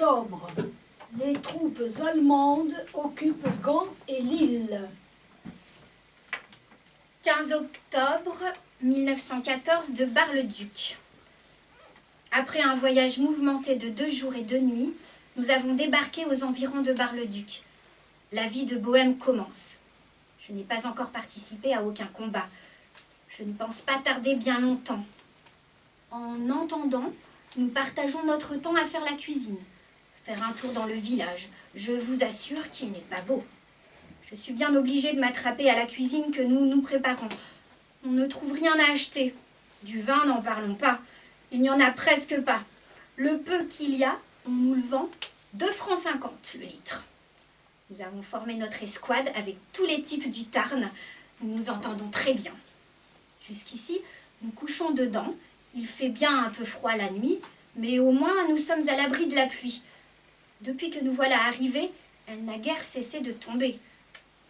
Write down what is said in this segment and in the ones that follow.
octobre. Les troupes allemandes occupent Gand et Lille. 15 octobre 1914 de Bar-le-Duc. Après un voyage mouvementé de 2 jours et 2 nuits, nous avons débarqué aux environs de Bar-le-Duc. La vie de Bohême commence. Je n'ai pas encore participé à aucun combat. Je ne pense pas tarder bien longtemps. En entendant, nous partageons notre temps à faire la cuisine, faire un tour dans le village. Je vous assure qu'il n'est pas beau. Je suis bien obligée de m'attraper à la cuisine que nous nous préparons. On ne trouve rien à acheter. Du vin, n'en parlons pas. Il n'y en a presque pas. Le peu qu'il y a, on nous le vend 2,50 francs le litre. Nous avons formé notre escouade avec tous les types du Tarn. Nous nous entendons très bien. Jusqu'ici, nous couchons dedans. Il fait bien un peu froid la nuit, mais au moins nous sommes à l'abri de la pluie. Depuis que nous voilà arrivés, elle n'a guère cessé de tomber.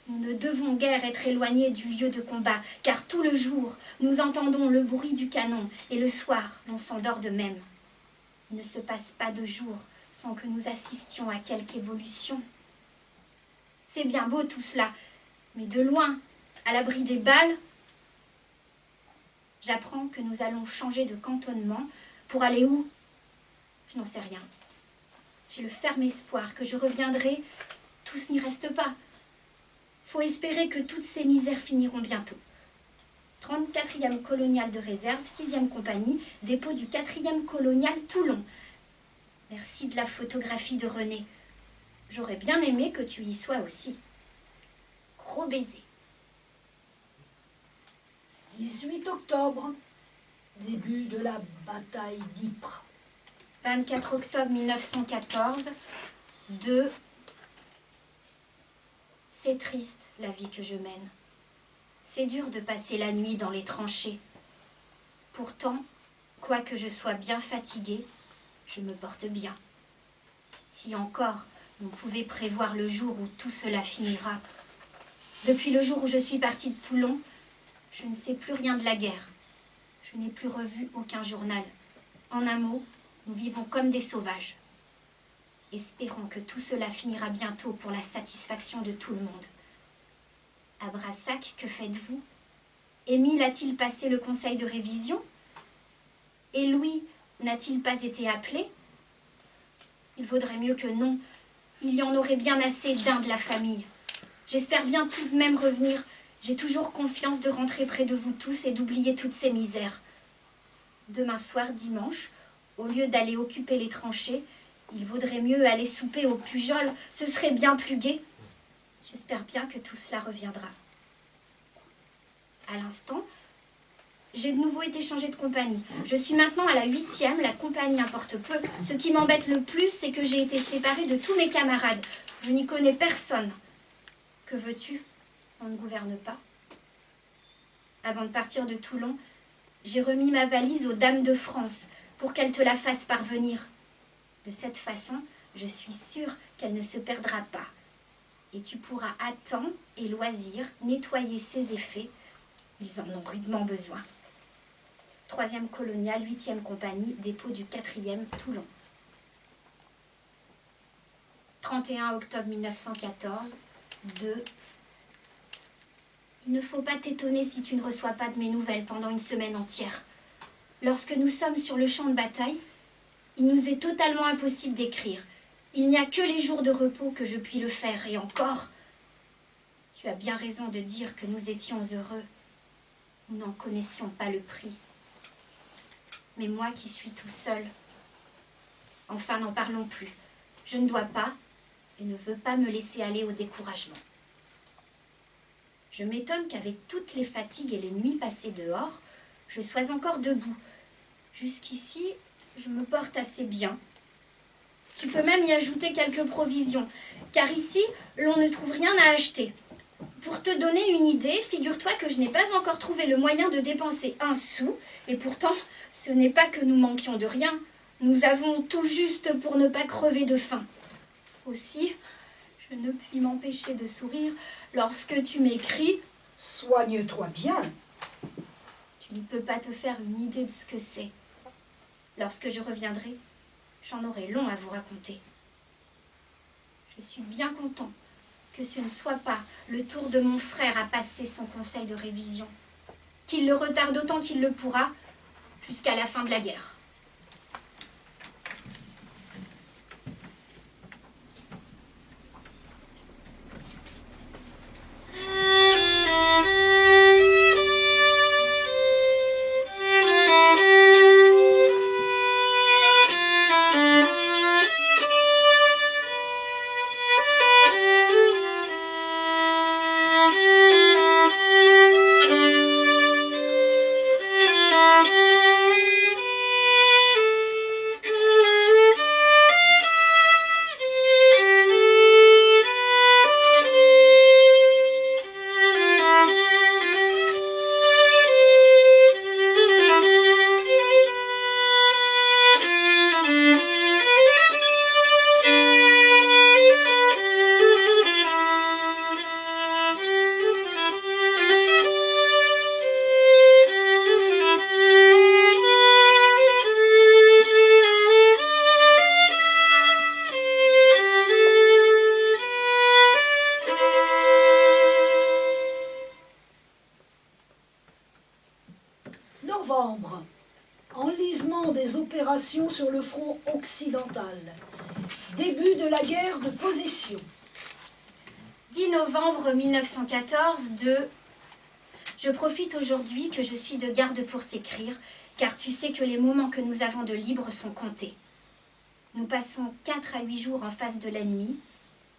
Nous ne devons guère être éloignés du lieu de combat, car tout le jour, nous entendons le bruit du canon, et le soir, l'on s'endort de même. Il ne se passe pas de jour sans que nous assistions à quelque évolution. C'est bien beau tout cela, mais de loin, à l'abri des balles, j'apprends que nous allons changer de cantonnement pour aller où? Je n'en sais rien. J'ai le ferme espoir que je reviendrai. Tous n'y restent pas. Faut espérer que toutes ces misères finiront bientôt. 34e colonial de réserve, 6e compagnie, dépôt du 4e colonial Toulon. Merci de la photographie de René. J'aurais bien aimé que tu y sois aussi. Gros baiser. 18 octobre, début de la bataille d'Ypres. 24 octobre 1914, 2. C'est triste, la vie que je mène. C'est dur de passer la nuit dans les tranchées. Pourtant, quoique je sois bien fatiguée, je me porte bien. Si encore on pouvait prévoir le jour où tout cela finira. Depuis le jour où je suis partie de Toulon, je ne sais plus rien de la guerre. Je n'ai plus revu aucun journal. En un mot, nous vivons comme des sauvages. Espérons que tout cela finira bientôt pour la satisfaction de tout le monde. À Brassac, que faites-vous? Émile a-t-il passé le conseil de révision? Et Louis n'a-t-il pas été appelé? Il vaudrait mieux que non. Il y en aurait bien assez d'un de la famille. J'espère bien tout de même revenir. J'ai toujours confiance de rentrer près de vous tous et d'oublier toutes ces misères. Demain soir, dimanche, au lieu d'aller occuper les tranchées, il vaudrait mieux aller souper au Pujol. Ce serait bien plus gai. J'espère bien que tout cela reviendra. À l'instant, j'ai de nouveau été changée de compagnie. Je suis maintenant à la 8e, la compagnie importe peu. Ce qui m'embête le plus, c'est que j'ai été séparée de tous mes camarades. Je n'y connais personne. Que veux-tu? On ne gouverne pas. Avant de partir de Toulon, j'ai remis ma valise aux dames de France pour qu'elles te la fassent parvenir. De cette façon, je suis sûre qu'elle ne se perdra pas. Et tu pourras à temps et loisir nettoyer ses effets. Ils en ont rudement besoin. 3e colonial, 8e compagnie, dépôt du 4e Toulon. 31 octobre 1914, 2. Il ne faut pas t'étonner si tu ne reçois pas de mes nouvelles pendant une semaine entière. Lorsque nous sommes sur le champ de bataille, il nous est totalement impossible d'écrire. Il n'y a que les jours de repos que je puis le faire, et encore. Tu as bien raison de dire que nous étions heureux. Nous n'en connaissions pas le prix. Mais moi qui suis tout seul. Enfin, n'en parlons plus. Je ne dois pas et ne veux pas me laisser aller au découragement. Je m'étonne qu'avec toutes les fatigues et les nuits passées dehors, je sois encore debout. Jusqu'ici, je me porte assez bien. Tu peux même y ajouter quelques provisions, car ici, l'on ne trouve rien à acheter. Pour te donner une idée, figure-toi que je n'ai pas encore trouvé le moyen de dépenser un sou, et pourtant, ce n'est pas que nous manquions de rien. Nous avons tout juste pour ne pas crever de faim. Aussi, je ne puis m'empêcher de sourire lorsque tu m'écris « Soigne-toi bien !» Tu ne peux pas te faire une idée de ce que c'est. Lorsque je reviendrai, j'en aurai long à vous raconter. Je suis bien content que ce ne soit pas le tour de mon frère à passer son conseil de révision, qu'il le retarde autant qu'il le pourra jusqu'à la fin de la guerre. Novembre. Enlisement des opérations sur le front occidental. Début de la guerre de position. 10 novembre 1914 de... Je profite aujourd'hui que je suis de garde pour t'écrire, car tu sais que les moments que nous avons de libre sont comptés. Nous passons 4 à 8 jours en face de l'ennemi,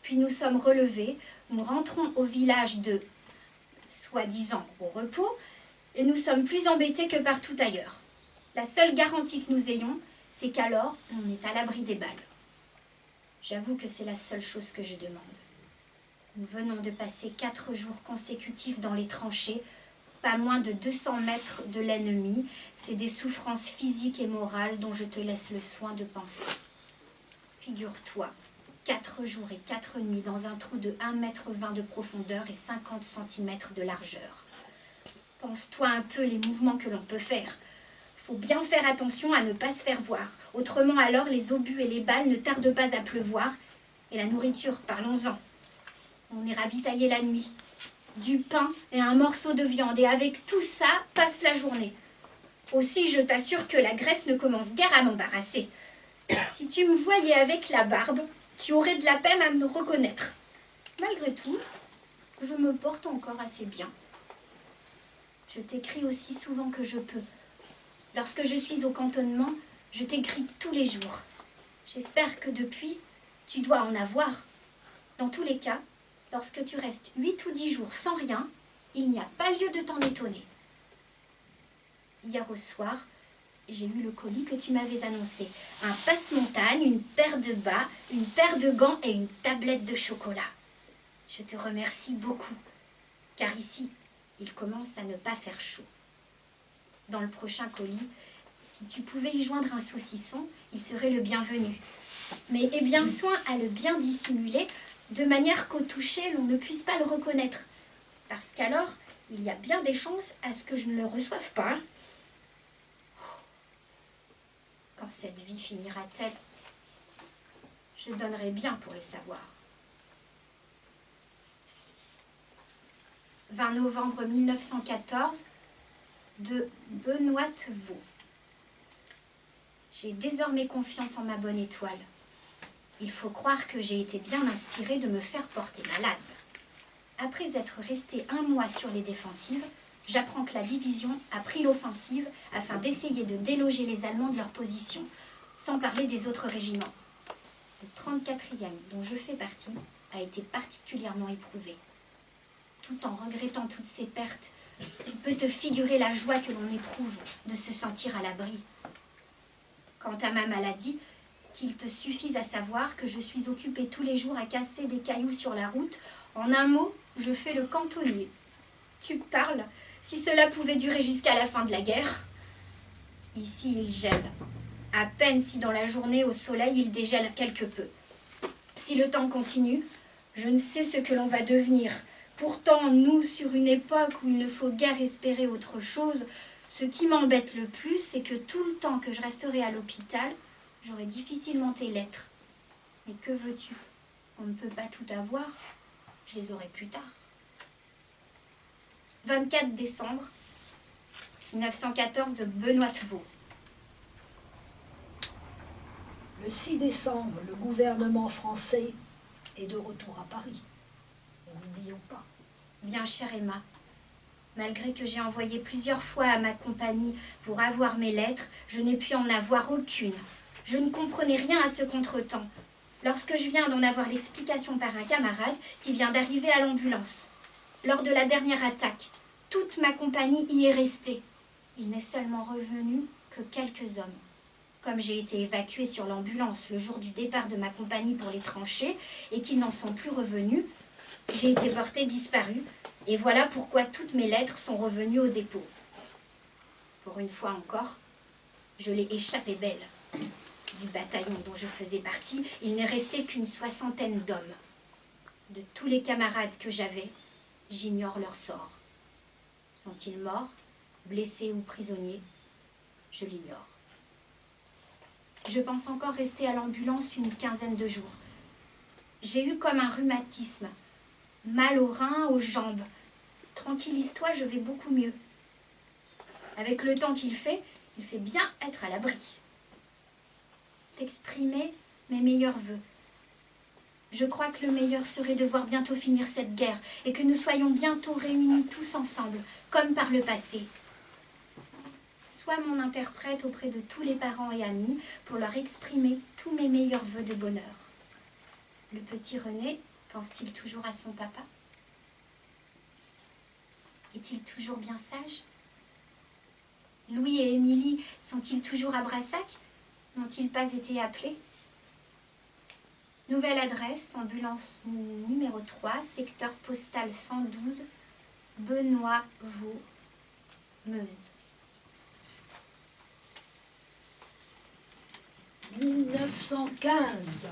puis nous sommes relevés, nous rentrons au village de, soi-disant, au repos, et nous sommes plus embêtés que partout ailleurs. La seule garantie que nous ayons, c'est qu'alors, on est à l'abri des balles. J'avoue que c'est la seule chose que je demande. Nous venons de passer 4 jours consécutifs dans les tranchées, pas moins de 200 mètres de l'ennemi. C'est des souffrances physiques et morales dont je te laisse le soin de penser. Figure-toi, 4 jours et 4 nuits dans un trou de 1,20 m de profondeur et 50 cm de largeur. Pense-toi un peu les mouvements que l'on peut faire. Faut bien faire attention à ne pas se faire voir. Autrement alors, les obus et les balles ne tardent pas à pleuvoir. Et la nourriture, parlons-en. On est ravitaillé la nuit. Du pain et un morceau de viande. Et avec tout ça, passe la journée. Aussi, je t'assure que la graisse ne commence guère à m'embarrasser. Si tu me voyais avec la barbe, tu aurais de la peine à me reconnaître. Malgré tout, je me porte encore assez bien. Je t'écris aussi souvent que je peux. Lorsque je suis au cantonnement, je t'écris tous les jours. J'espère que depuis, tu dois en avoir. Dans tous les cas, lorsque tu restes 8 ou 10 jours sans rien, il n'y a pas lieu de t'en étonner. Hier au soir, j'ai eu le colis que tu m'avais annoncé. Un passe-montagne, une paire de bas, une paire de gants et une tablette de chocolat. Je te remercie beaucoup, car ici, il commence à ne pas faire chaud. Dans le prochain colis, si tu pouvais y joindre un saucisson, il serait le bienvenu. Mais aie bien soin à le bien dissimuler, de manière qu'au toucher, l'on ne puisse pas le reconnaître. Parce qu'alors, il y a bien des chances à ce que je ne le reçoive pas. Quand cette vie finira-t-elle, je donnerai bien pour le savoir. 20 novembre 1914 de Benoît Vaux. J'ai désormais confiance en ma bonne étoile. Il faut croire que j'ai été bien inspirée de me faire porter malade. Après être restée 1 mois sur les défensives, j'apprends que la division a pris l'offensive afin d'essayer de déloger les Allemands de leur position, sans parler des autres régiments. Le 34e, dont je fais partie, a été particulièrement éprouvé. Tout en regrettant toutes ces pertes, tu peux te figurer la joie que l'on éprouve de se sentir à l'abri. Quant à ma maladie, qu'il te suffise à savoir que je suis occupée tous les jours à casser des cailloux sur la route. En un mot, je fais le cantonnier. Tu parles, si cela pouvait durer jusqu'à la fin de la guerre. Ici, il gèle. À peine si dans la journée, au soleil, il dégèle quelque peu. Si le temps continue, je ne sais ce que l'on va devenir. Pourtant, nous, sur une époque où il ne faut guère espérer autre chose, ce qui m'embête le plus, c'est que tout le temps que je resterai à l'hôpital, j'aurai difficilement tes lettres. Mais que veux-tu? On ne peut pas tout avoir. Je les aurai plus tard. 24 décembre 1914 de Benoît Tevaux. Le 6 décembre, le gouvernement français est de retour à Paris. N'oublions pas. Bien chère Emma, malgré que j'ai envoyé plusieurs fois à ma compagnie pour avoir mes lettres, je n'ai pu en avoir aucune. Je ne comprenais rien à ce contretemps, lorsque je viens d'en avoir l'explication par un camarade qui vient d'arriver à l'ambulance. Lors de la dernière attaque, toute ma compagnie y est restée. Il n'est seulement revenu que quelques hommes. Comme j'ai été évacuée sur l'ambulance le jour du départ de ma compagnie pour les tranchées et qu'ils n'en sont plus revenus, j'ai été portée disparue et voilà pourquoi toutes mes lettres sont revenues au dépôt. Pour une fois encore, je l'ai échappé belle. Du bataillon dont je faisais partie, il n'est resté qu'une 60aine d'hommes. De tous les camarades que j'avais, j'ignore leur sort. Sont-ils morts, blessés ou prisonniers? Je l'ignore. Je pense encore rester à l'ambulance une quinzaine de jours. J'ai eu comme un rhumatisme, mal aux reins, aux jambes. Tranquillise-toi, je vais beaucoup mieux. Avec le temps qu'il fait, il fait bien être à l'abri. T'exprimer mes meilleurs vœux. Je crois que le meilleur serait de voir bientôt finir cette guerre et que nous soyons bientôt réunis tous ensemble, comme par le passé. Sois mon interprète auprès de tous les parents et amis pour leur exprimer tous mes meilleurs vœux de bonheur. Le petit René pense-t-il toujours à son papa? Est-il toujours bien sage? Louis et Émilie sont-ils toujours à Brassac? N'ont-ils pas été appelés? Nouvelle adresse, ambulance numéro 3, secteur postal 112, Benoît-Vaux, Meuse. 1915.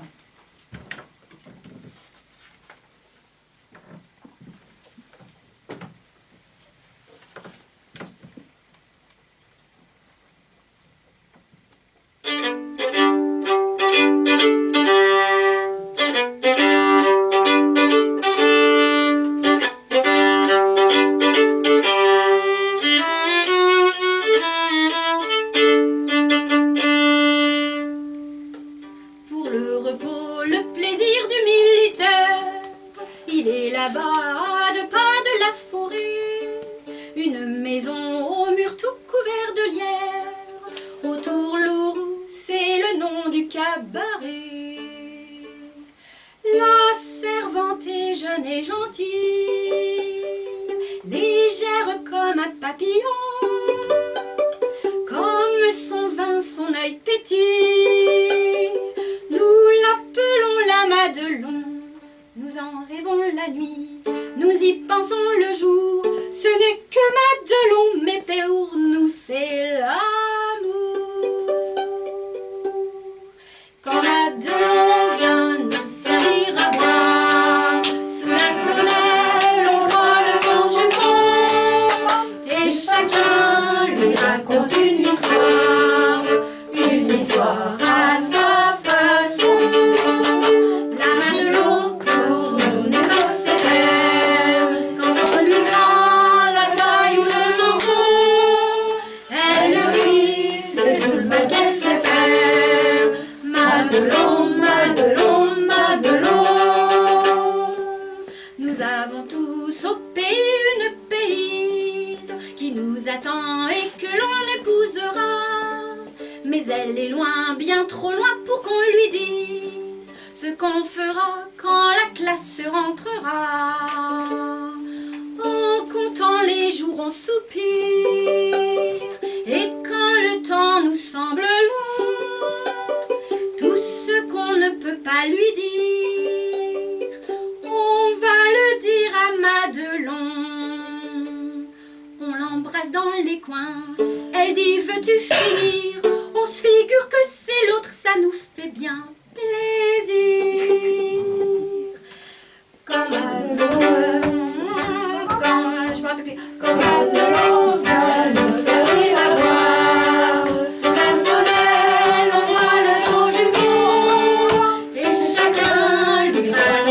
Chacun lui va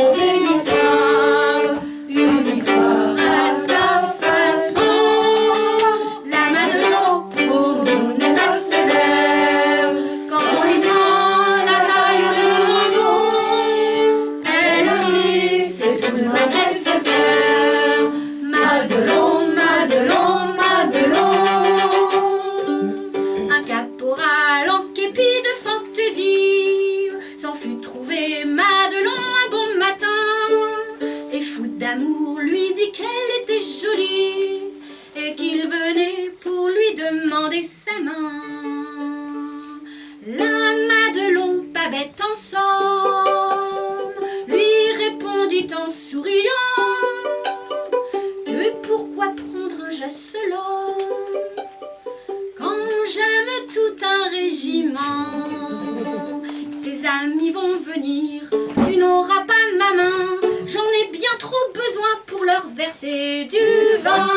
main. La Madelon, Babette en somme, lui répondit en souriant: mais pourquoi prendre un geste lent quand j'aime tout un régiment? Tes amis vont venir, tu n'auras pas ma main, j'en ai bien trop besoin pour leur verser du vin.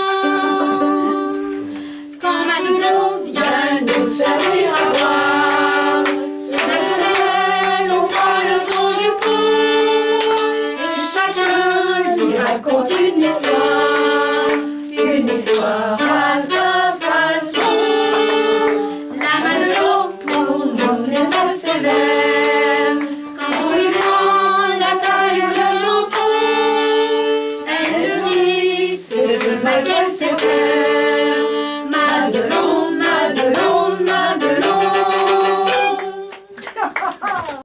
Quand Madelon vient nous servir à boire, c'est Madelon, on frôle son jupon, et chacun lui raconte une histoire.